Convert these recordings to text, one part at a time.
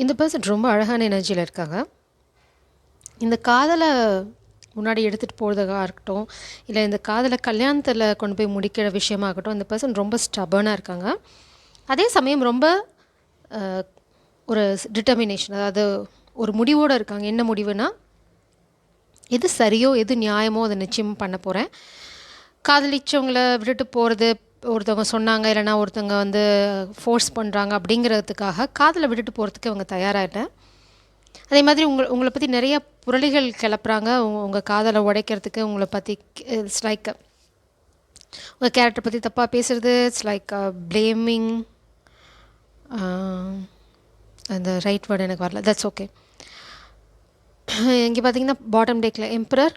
இந்த பர்சன் ரொம்ப அழகான எனர்ஜியில் இருக்காங்க. இந்த காதலை முன்னாடி எடுத்துகிட்டு போகிறதாக இருக்கட்டும், இல்லை இந்த காதலை கல்யாணத்தில் கொண்டு போய் முடிக்கிற விஷயமா இருக்கட்டும், இந்த பர்சன் ரொம்ப ஸ்டபர்னாக இருக்காங்க. அதே சமயம் ரொம்ப ஒரு டிட்டர்மினேஷன், அதாவது ஒரு முடிவோடு இருக்காங்க. என்ன முடிவுனா, எது சரியோ எது நியாயமோ அதை நிச்சயம் பண்ண போகிறேன். காதலிச்சவங்கள விட்டுட்டு போகிறது, ஒருத்தவங்க சொன்னாங்க இல்லைனா ஒருத்தவங்க வந்து ஃபோர்ஸ் பண்ணுறாங்க அப்படிங்கிறதுக்காக காதலை விட்டுட்டு போகிறதுக்கு அவங்க தயாராகிட்டேன். அதே மாதிரி உங்களை பற்றி நிறைய புரளிகள் கிளப்புறாங்க. உங்கள் காதலை உடைக்கிறதுக்கு உங்களை பற்றி இட்ஸ் லைக் உங்கள் கேரக்டர் பற்றி தப்பாக பேசுகிறது. It's like blaming. அந்த ரைட் வேர்டு எனக்கு வரல, தட்ஸ் ஓகே. இங்கே பார்த்தீங்கன்னா பாட்டம் டேக்கில் எம்பரர்.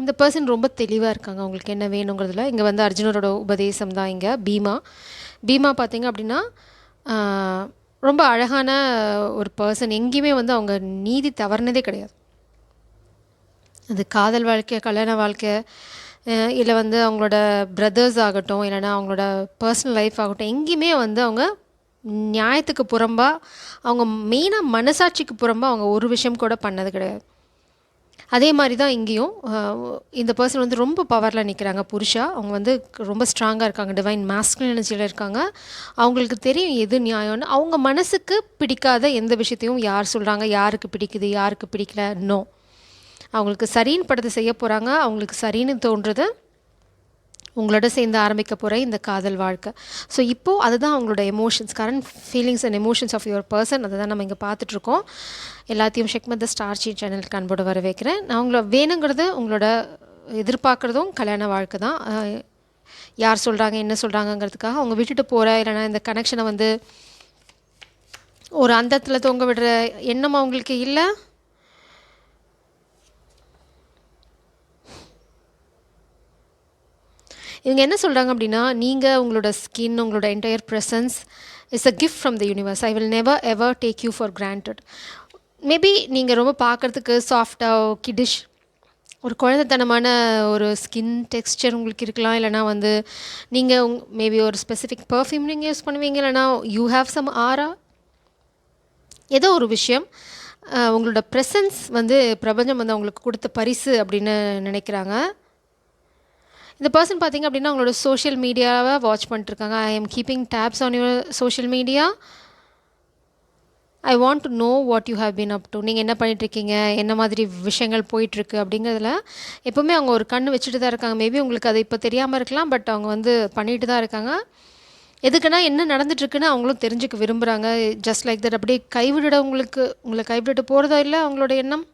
இந்த பர்சன் ரொம்ப தெளிவாக இருக்காங்க அவங்களுக்கு என்ன வேணுங்கிறதுல. இங்கே வந்து அர்ஜுனரோட உபதேசம் தான். இங்கே பீமா பார்த்தீங்க அப்படின்னா ரொம்ப அழகான ஒரு பர்சன். எங்கேயுமே வந்து அவங்க நீதி தவறுனதே கிடையாது. அது காதல் வாழ்க்கை, கல்யாண வாழ்க்கை, இல்லை வந்து அவங்களோட பிரதர்ஸ் ஆகட்டும், இல்லைனா அவங்களோட பர்சனல் லைஃப் ஆகட்டும், எங்கேயுமே வந்து அவங்க நியாயத்துக்கு புறம்பாக, அவங்க மெயினாக மனசாட்சிக்கு புறம்பாக அவங்க ஒரு விஷயம் கூட பண்ணது கிடையாது. அதே மாதிரி தான் இங்கேயும் இந்த பர்சன் வந்து ரொம்ப பவரில் நிற்கிறாங்க. புருஷா அவங்க வந்து ரொம்ப ஸ்ட்ராங்காக இருக்காங்க. டிவைன் மாஸ்குலின் எனர்ஜியில் இருக்காங்க. அவங்களுக்கு தெரியும் எது நியாயம்னு. அவங்க மனசுக்கு பிடிக்காத எந்த விஷயத்தையும் யார் சொல்கிறாங்க, யாருக்கு பிடிக்குது யாருக்கு பிடிக்கல, நோ. அவங்களுக்கு சரின்னு படத்தை செய்ய போகிறாங்க. அவங்களுக்கு சரின்னு தோன்றது உங்களோட சேர்ந்து ஆரம்பிக்க போகிற இந்த காதல் வாழ்க்கை. ஸோ இப்போது அதுதான் அவங்களோட emotions, current feelings and emotions of your person. அதை தான் நம்ம இங்கே பார்த்துட்ருக்கோம். எல்லாத்தையும் ஷெக்மத் த ஸ்டார் சீட் சேனலுக்கு அன்போடு வர வைக்கிறேன். நான் உங்களை வேணுங்கிறது, உங்களோட எதிர்பார்க்குறதும் கல்யாண வாழ்க்கை தான். யார் சொல்கிறாங்க என்ன சொல்கிறாங்கங்கிறதுக்காக அவங்க விட்டுட்டு போகிற, இல்லைனா இந்த கனெக்ஷனை வந்து ஒரு அந்தத்தில் தொங்க விடுற எண்ணம் அவங்களுக்கு இல்லை. இவங்க என்ன சொல்கிறாங்க அப்படின்னா, நீங்கள் உங்களோட ஸ்கின், உங்களோட entire presence is a gift from the universe. I will never ever take you for granted. Maybe நீங்கள் ரொம்ப பார்க்குறதுக்கு சாஃப்டாக கிடிஷ், ஒரு குழந்தைத்தனமான ஒரு ஸ்கின் டெக்ஸ்சர் உங்களுக்கு இருக்கலாம். இல்லைனா வந்து நீங்கள் மேபி ஒரு ஸ்பெசிஃபிக் பர்ஃப்யூம் நீங்கள் யூஸ் பண்ணுவீங்க, இல்லைனா யூ ஹேவ் சம் ஆரா, ஏதோ ஒரு விஷயம். உங்களோட ப்ரெசன்ஸ் வந்து பிரபஞ்சம் வந்து அவங்களுக்கு கொடுத்த பரிசு அப்படின்னு நினைக்கிறாங்க. இந்த பர்சன் பார்த்திங்க அப்படின்னா அவங்களோட சோஷியல் மீடியாவை வாட்ச் பண்ணிட்டுருக்காங்க. I am keeping tabs on your social media. I want to know what you have been up to. நீங்கள் என்ன பண்ணிகிட்ருக்கீங்க, என்ன மாதிரி விஷயங்கள் போயிட்டுருக்கு அப்படிங்கிறதுல எப்போவுமே அவங்க ஒரு கண் வச்சுட்டு தான் இருக்காங்க. மேபி உங்களுக்கு அது இப்போ தெரியாமல் இருக்கலாம், பட் அவங்க வந்து பண்ணிட்டு தான் இருக்காங்க. எதுக்குன்னா என்ன நடந்துட்டுருக்குன்னு அவங்களும் தெரிஞ்சுக்க விரும்புகிறாங்க. Just like that. அப்படியே உங்களை கைவிட்டு போகிறதா இல்லை அவங்களோட எண்ணம்.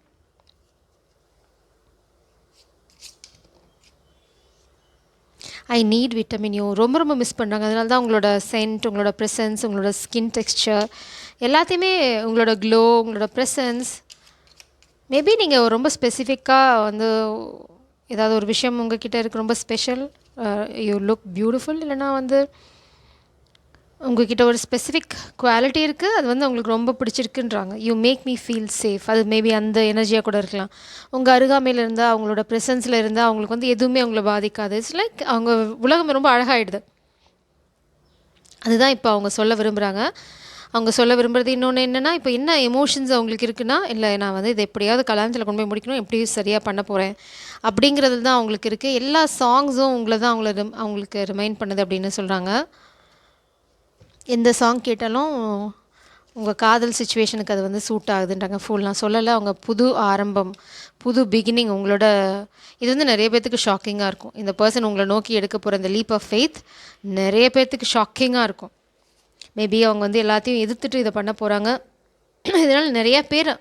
ஐ நீட் விட்டமின் யூ ரொம்ப ரொம்ப மிஸ் பண்ணுறாங்க. அதனால தான் உங்களோட சென்ட், உங்களோட ப்ரெசன்ஸ், உங்களோட ஸ்கின் டெக்ஸ்சர் எல்லாத்தையுமே, உங்களோட க்ளோ, உங்களோட ப்ரெசன்ஸ். மேபி நீங்கள் ரொம்ப ஸ்பெசிஃபிக்காக வந்து ஏதாவது ஒரு விஷயம் உங்ககிட்ட இருக்குது ரொம்ப ஸ்பெஷல், யூ லுக் பியூட்டிஃபுல், இல்லைனா வந்து உங்ககிட்ட ஒரு ஸ்பெசிஃபிக் குவாலிட்டி இருக்குது, அது வந்து அவங்களுக்கு ரொம்ப பிடிச்சிருக்குன்றாங்க. You make me feel safe. அது மேபி அந்த எனர்ஜியாக கூட இருக்கலாம். உங்கள் அருகாமையில் இருந்தால், அவங்களோட ப்ரெசன்ஸில் இருந்தால் அவங்களுக்கு வந்து எதுவுமே அவங்கள பாதிக்காது. இட்ஸ் லைக் அவங்க உலகம் ரொம்ப அழகாகிடுது. அதுதான் இப்போ அவங்க சொல்ல விரும்புகிறாங்க. அவங்க சொல்ல விரும்புகிறது இன்னொன்று என்னென்னா, இப்போ என்ன எமோஷன்ஸ் அவங்களுக்கு இருக்குன்னா, இல்லை நான் வந்து இதை எப்படியாவது கல்யாணத்தில் கொண்டு போய் முடிக்கணும், எப்படியும் சரியாக பண்ண போகிறேன் அப்படிங்கிறது தான் அவங்களுக்கு இருக்குது. எல்லா சாங்ஸும் உங்களை தான் அவங்களுக்கு ரிமைண்ட் பண்ணுது அப்படின்னு சொல்கிறாங்க. எந்த சாங் கேட்டாலும் உங்கள் காதல் சுச்சுவேஷனுக்கு அது வந்து சூட் ஆகுதுன்றாங்க. ஃபுல் நான் சொல்லலை, அவங்க புது ஆரம்பம், புது பிகினிங் உங்களோட. இது வந்து நிறைய பேர்த்துக்கு ஷாக்கிங்காக இருக்கும். இந்த பர்சன் உங்களை நோக்கி எடுக்க போகிற இந்த லீப் ஆஃப் ஃபெய்த் நிறைய பேர்த்துக்கு ஷாக்கிங்காக இருக்கும். மேபி அவங்க வந்து எல்லாத்தையும் எதிர்த்துட்டு இதை பண்ண போகிறாங்க. இதனால் நிறைய பேர்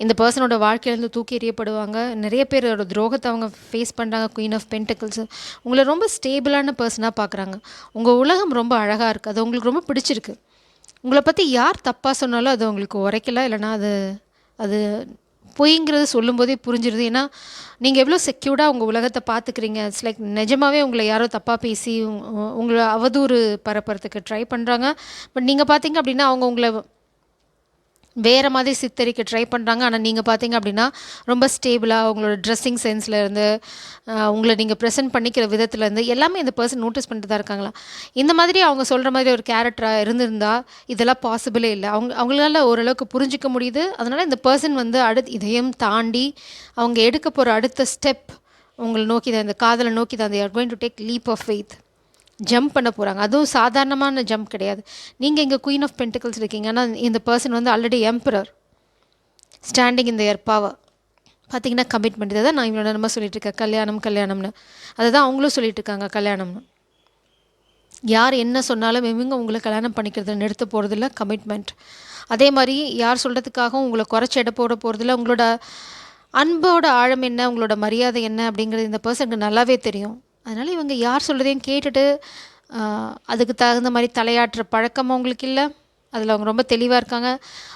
இந்த பர்சனோட வாழ்க்கையிலேருந்து தூக்கி எறியப்படுவாங்க. நிறைய பேரோட துரோகத்தை அவங்க ஃபேஸ் பண்ணுறாங்க. குயின் ஆஃப் பென்டக்கிள்ஸ் உங்களை ரொம்ப ஸ்டேபிளான பர்சனாக பார்க்குறாங்க. உங்கள் உலகம் ரொம்ப அழகாக இருக்குது, அது உங்களுக்கு ரொம்ப பிடிச்சிருக்கு. உங்களை பற்றி யார் தப்பாக சொன்னாலும் அது உங்களுக்கு உரைக்கல, இல்லைனா அது பொய்ங்கிறது சொல்லும்போதே புரிஞ்சிருது. ஏன்னா நீங்கள் எவ்வளோ செக்யூர்டாக உங்கள் உலகத்தை பார்த்துக்கிறீங்க. இட்ஸ் லைக் நிஜமாகவே உங்களை யாரோ தப்பாக பேசி உங்களை அவதூறு பரப்புறதுக்கு ட்ரை பண்ணுறாங்க. பட் நீங்கள் பார்த்தீங்க அப்படின்னா அவங்க உங்களை வேறு மாதிரி சித்தரிக்க ட்ரை பண்ணுறாங்க. ஆனால் நீங்கள் பார்த்தீங்க அப்படின்னா ரொம்ப ஸ்டேபிளாக உங்களோட ட்ரெஸ்ஸிங் சென்ஸ்லேருந்து உங்களை நீங்கள் ப்ரெசென்ட் பண்ணிக்கிற விதத்துலேருந்து எல்லாமே இந்த பர்சன் நோட்டீஸ் பண்ணிட்டு தான் இருக்காங்களா. இந்த மாதிரி அவங்க சொல்கிற மாதிரி ஒரு கேரக்டராக இருந்திருந்தால் இதெல்லாம் பாசிபிளே இல்லை. அவங்களால ஓரளவுக்கு புரிஞ்சிக்க முடியுது. அதனால் இந்த பர்சன் வந்து இதையும் தாண்டி அவங்க எடுக்க போகிற அடுத்த ஸ்டெப் உங்களை நோக்கி தான், இந்த காதலை நோக்கி தான். they are going to take leap of faith, jump பண்ண போகிறாங்க. அதுவும் சாதாரணமான ஜம்ப் கிடையாது. நீங்கள் இங்கே குயின் ஆஃப் பென்டிகல்ஸ் இருக்கீங்க, ஆனால் இந்த பர்சன் வந்து already emperor standing in their power. பார்த்தீங்கன்னா கமிட்மெண்ட். இதை தான் நான் இவ்வளோ நேரமாக சொல்லிட்டு இருக்கேன், கல்யாணம்னு. அதை தான் அவங்களும் சொல்லிட்டு இருக்காங்க, கல்யாணம்னு. யார் என்ன சொன்னாலும் இவங்க உங்களை கல்யாணம் பண்ணிக்கிறத நிறுத்த போகிறதில்ல, கமிட்மெண்ட். அதே மாதிரி யார் சொல்கிறதுக்காகவும் உங்களை குறைச்சி எடை போட போகிறதில்ல. உங்களோட அன்போட ஆழம் என்ன, உங்களோட மரியாதை என்ன அப்படிங்கிறது இந்த பர்சனுக்கு நல்லாவே தெரியும். அதனால் இவங்க யார் சொல்கிறதையும் கேட்டுட்டு அதுக்கு தகுந்த மாதிரி தலையாட்டுற பழக்கம் அவங்களுக்கு இல்லை. அதில் அவங்க ரொம்ப தெளிவாக இருக்காங்க.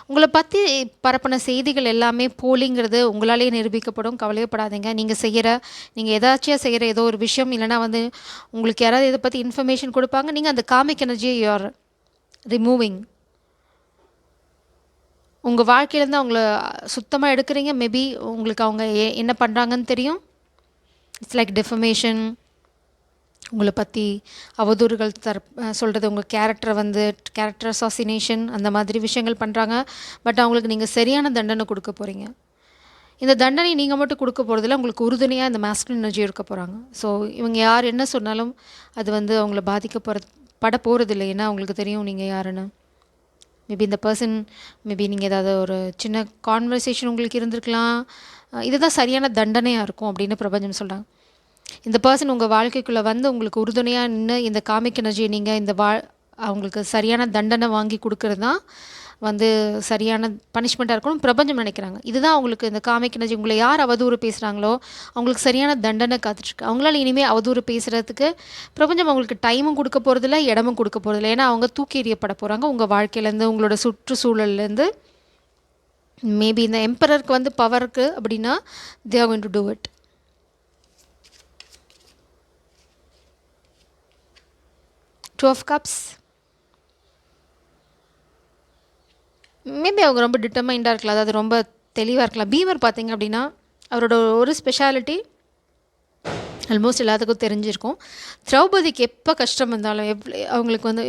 உங்களை பற்றி பரப்பின செய்திகள் எல்லாமே போலிங்கிறது உங்களாலேயே நிரூபிக்கப்படும். கவலையப்படாதீங்க. நீங்கள் ஏதாச்சும் செய்கிற ஏதோ ஒரு விஷயம் இல்லைனா வந்து உங்களுக்கு யாராவது இதை பற்றி இன்ஃபர்மேஷன் கொடுப்பாங்க. நீங்கள் அந்த காமிக் எனர்ஜியை யூஆர் ரிமூவிங். உங்கள் வாழ்க்கையிலேருந்து அவங்கள சுத்தமாக எடுக்கிறீங்க. மேபி உங்களுக்கு அவங்க என்ன பண்ணுறாங்கன்னு தெரியும். இட்ஸ் லைக் டிஃபமேஷன், உங்களை பற்றி அவதூறுகள் சொல்கிறது, உங்கள் கேரக்டர் அசாசினேஷன், அந்த மாதிரி விஷயங்கள் பண்ணுறாங்க. பட் அவங்களுக்கு நீங்கள் சரியான தண்டனை கொடுக்க போகிறீங்க. இந்த தண்டனை நீங்கள் மட்டும் கொடுக்க போகிறதில்ல, உங்களுக்கு உறுதுணையாக இந்த மாஸ்குலின் எனர்ஜி இருக்க போகிறாங்க. ஸோ இவங்க யார் என்ன சொன்னாலும் அது வந்து அவங்கள பட போகிறதில்லை. ஏன்னா அவங்களுக்கு தெரியும் நீங்கள் யாருன்னு. மேபி இந்த பர்சன், மேபி நீங்கள் ஏதாவது ஒரு சின்ன கான்வர்சேஷன் உங்களுக்கு இருந்திருக்கலாம். இதுதான் சரியான தண்டனையாக இருக்கும் அப்படின்னு பிரபஞ்சம் சொல்கிறாங்க. இந்த பர்சன் உங்கள் வாழ்க்கைக்குள்ளே வந்து உங்களுக்கு உறுதுணையாக நின்று இந்த காமிக் எனர்ஜியை நீங்கள் அவங்களுக்கு சரியான தண்டனை வாங்கி கொடுக்கறது தான் வந்து சரியான பனிஷ்மெண்ட்டாக இருக்கணும் பிரபஞ்சம் நினைக்கிறாங்க. இதுதான் அவங்களுக்கு இந்த காமிக் எனர்ஜி. உங்களை யார் அவதூறு பேசுகிறாங்களோ அவங்களுக்கு சரியான தண்டனை காத்துட்ருக்கு. அவங்களால இனிமேல் அவதூறு பேசுகிறதுக்கு பிரபஞ்சம் அவங்களுக்கு டைமும் கொடுக்க போகிறதில்ல, இடமும் கொடுக்க போகிறதில்ல. ஏன்னா அவங்க தூக்கி எறியப்பட போகிறாங்க உங்கள் வாழ்க்கையிலேருந்து, உங்களோட சுற்றுச்சூழல்லேருந்து. மேபி இந்த எம்பரருக்கு வந்து பவருக்கு அப்படின்னா they are going to do it. Two of Cups. Maybe அவங்க ரொம்ப டிட்டர்மைண்டாக இருக்கலாம், அதாவது ரொம்ப தெளிவாக இருக்கலாம். பீமர் பார்த்தீங்க அப்படின்னா அவரோட ஒரு ஸ்பெஷாலிட்டி ஆல்மோஸ்ட் எல்லாத்துக்கும் தெரிஞ்சிருக்கும். திரௌபதிக்கு எப்போ கஷ்டம் வந்தாலும் அவங்களுக்கு வந்து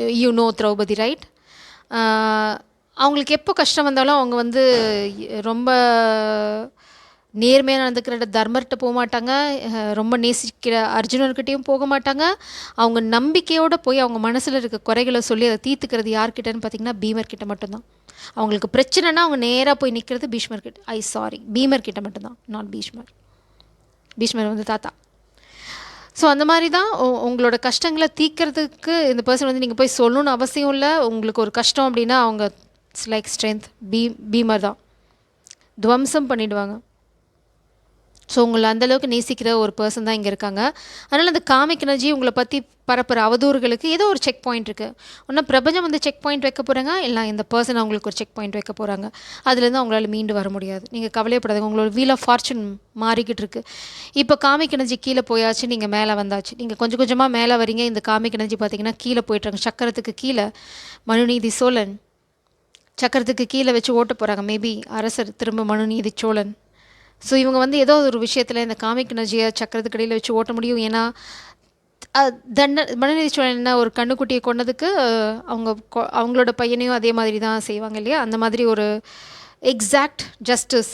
திரௌபதி ரைட், அவங்களுக்கு எப்போ கஷ்டம் வந்தாலும் அவங்க வந்து ரொம்ப நேர்மையாக நடந்துக்கிற தர்மர்கிட்ட போக மாட்டாங்க, ரொம்ப நேசிக்கிற அர்ஜுனர்கிட்டையும் போக மாட்டாங்க. அவங்க நம்பிக்கையோடு போய் அவங்க மனசில் இருக்க குறைகளை சொல்லி அதை தீர்த்துக்கிறது யார்கிட்டன்னு பார்த்தீங்கன்னா பீமர்கிட்ட மட்டும்தான். அவங்களுக்கு பிரச்சனைனா அவங்க நேராக போய் நிற்கிறது பீமர்கிட்ட மட்டும்தான், நாட் பீஷ்மர் வந்து தாத்தா. ஸோ அந்த மாதிரி தான் உங்களோட கஷ்டங்களை தீர்க்கிறதுக்கு இந்த பர்சன் வந்து நீங்கள் போய் சொல்லணும்னு அவசியம் இல்லை. உங்களுக்கு ஒரு கஷ்டம் அப்படின்னா அவங்க இட்ஸ் லைக் ஸ்ட்ரென்த், பீமர் தான் துவம்சம் பண்ணிவிடுவாங்க. ஸோ உங்களை அந்தளவுக்கு நேசிக்கிற ஒரு பர்சன் தான் இங்கே இருக்காங்க. அதனால் அந்த காமிக் எனர்ஜி உங்களை பற்றி பரப்புகிற அவதூறுகளுக்கு ஏதோ ஒரு செக் பாயிண்ட் இருக்குது. ஒன்றும் பிரபஞ்சம் வந்து செக் பாயிண்ட் வைக்க போகிறாங்க, இல்லை இந்த பர்சன் அவங்களுக்கு ஒரு செக் பாயிண்ட் வைக்க போகிறாங்க. அதுலேருந்து அவங்களால மீண்டு வர முடியாது. நீங்கள் கவலையப்படாதீங்க. உங்களோட வீல் ஆஃப் ஃபார்ச்சூன் மாறிக்கிட்டு இருக்குது. இப்போ காமிக் எனர்ஜி கீழே போயாச்சு, நீங்கள் மேலே வந்தாச்சு. நீங்கள் கொஞ்சம் கொஞ்சமாக மேலே வரீங்க. இந்த காமிக் எனர்ஜி பார்த்தீங்கன்னா கீழே போய்ட்டுறாங்க. சக்கரத்துக்கு கீழே மனுநீதி சோழன் சக்கரத்துக்கு கீழே வச்சு ஓட்ட போகிறாங்க. மேபி அரசர் திரும்ப மனுநீதி சோழன். ஸோ இவங்க வந்து ஏதோ ஒரு விஷயத்தில் இந்த காமிக் எனர்ஜியை சக்கரத்துக்கு இடையில் வச்சு ஓட்ட முடியும். ஏன்னா மனுநீதி சோழன் என்ன ஒரு கண்ணுக்குட்டியை கொண்டதுக்கு அவங்களோட பையனையும் அதே மாதிரி தான் செய்வாங்க இல்லையா, அந்த மாதிரி ஒரு எக்ஸாக்ட் ஜஸ்டிஸ்.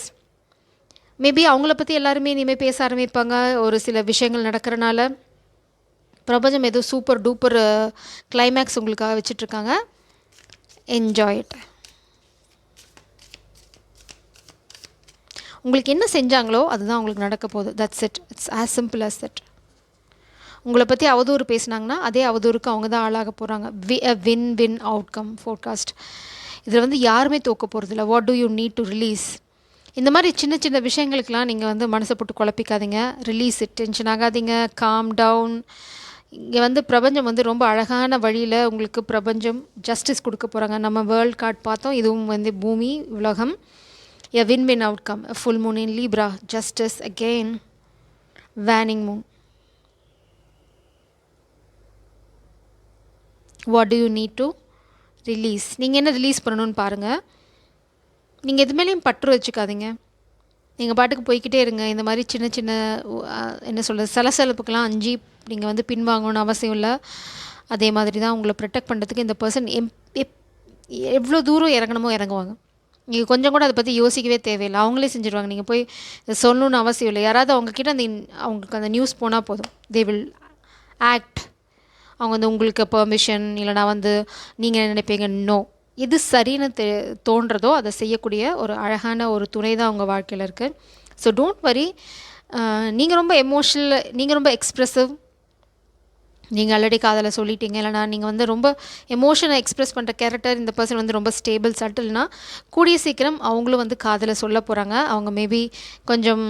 மேபி அவங்கள பற்றி எல்லாருமே இனிமேல் பேச ஆரம்பிப்பாங்க. ஒரு சில விஷயங்கள் நடக்கிறனால பிரபஞ்சம் ஏதோ சூப்பர் டூப்பர் கிளைமேக்ஸ் உங்களுக்காக வச்சிட்ருக்காங்க. Enjoy it. உங்களுக்கு என்ன செஞ்சாங்களோ அதுதான் உங்களுக்கு நடக்க போகுது. That's it. It's as simple as that. உங்களை பற்றி அவதூறு பேசினாங்கன்னா அதே அவதூறுக்கு அவங்க தான் ஆளாக போகிறாங்க. Win outcome forecast. இதில் வந்து யாருமே தோக்க போகிறதில்ல. What do you need to release? இந்த மாதிரி சின்ன சின்ன விஷயங்களுக்கெலாம் நீங்கள் வந்து மனசை போட்டு குழப்பிக்காதீங்க. Release it. டென்ஷன் ஆகாதீங்க. Calm down. இங்கே வந்து பிரபஞ்சம் வந்து ரொம்ப அழகான வழியில் உங்களுக்கு பிரபஞ்சம் ஜஸ்டிஸ் கொடுக்க போகிறாங்க. நம்ம வேர்ல்ட் கார்டு பார்த்தோம். இதுவும் வந்து பூமி உலகம். A win-win outcome. A full moon in Libra. Justice again. Waning moon. What do you need to release? நீங்கள் என்ன ரிலீஸ் பண்ணணும்னு பாருங்கள். நீங்கள் எது மேலேயும் பற்று வச்சுக்காதீங்க. நீங்கள் பாட்டுக்கு போய்க்கிட்டே இருங்க. இந்த மாதிரி சின்ன சின்ன என்ன சொல்கிறது, சலசலப்புக்கெல்லாம் அஞ்சி நீங்கள் வந்து பின்வாங்கணும்னு அவசியம் இல்லை. அதே மாதிரி தான் உங்களை ப்ரொடெக்ட் பண்ணுறதுக்கு இந்த பர்சன் எவ்வளோ தூரம் இறங்கணுமோ இறங்குவாங்க. நீங்கள் கொஞ்சம் கூட அதை பற்றி யோசிக்கவே தேவையில்லை. அவங்களே செஞ்சுருவாங்க. நீங்கள் போய் சொல்லணுன்னு அவசியம் இல்லை. யாராவது அவங்கக்கிட்ட அவங்களுக்கு அந்த நியூஸ் போனால் போதும், தே வில் ஆக்ட். அவங்க வந்து உங்களுக்கு பெர்மிஷன் இல்லைனா வந்து நீங்கள் நினைப்பீங்க நோ, எது சரின்னு தோன்றதோ அதை செய்யக்கூடிய ஒரு அழகான ஒரு துணை தான் உங்கள் வாழ்க்கையில் இருக்குது. So don't worry. நீங்கள் ரொம்ப எமோஷ்னல், நீங்கள் ரொம்ப எக்ஸ்ப்ரெசிவ், நீங்கள் ஆல்ரெடி காதலை சொல்லிட்டீங்க, இல்லைனா நீங்கள் வந்து ரொம்ப எமோஷனை எக்ஸ்ப்ரெஸ் பண்ணுற கேரக்டர், இந்த பர்சன் வந்து ரொம்ப ஸ்டேபிள் சட்டில்னா கூடிய சீக்கிரம் அவங்களும் வந்து காதலை சொல்ல போகிறாங்க. அவங்க மேபி கொஞ்சம்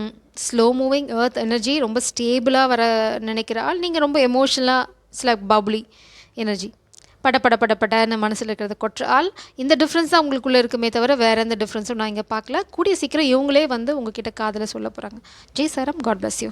ஸ்லோ மூவிங் எர்த் எனர்ஜி, ரொம்ப ஸ்டேபிளாக வர நினைக்கிற ஆள். நீங்கள் ரொம்ப எமோஷ்னலாக ஸ்லைக் பப்ளி எனர்ஜி, படன்னு மனசில் இருக்கிறத கொற்ற ஆள். இந்த டிஃப்ரென்ஸ் தான் உங்களுக்குள்ளே இருக்குமே தவிர வேறு எந்த டிஃப்ரென்ஸும் நான் இங்கே பார்க்கல. கூடிய சீக்கிரம் இவங்களே வந்து உங்ககிட்ட காதலை சொல்ல போகிறாங்க. ஜெய் சாரம், காட் பிளஸ் யூ.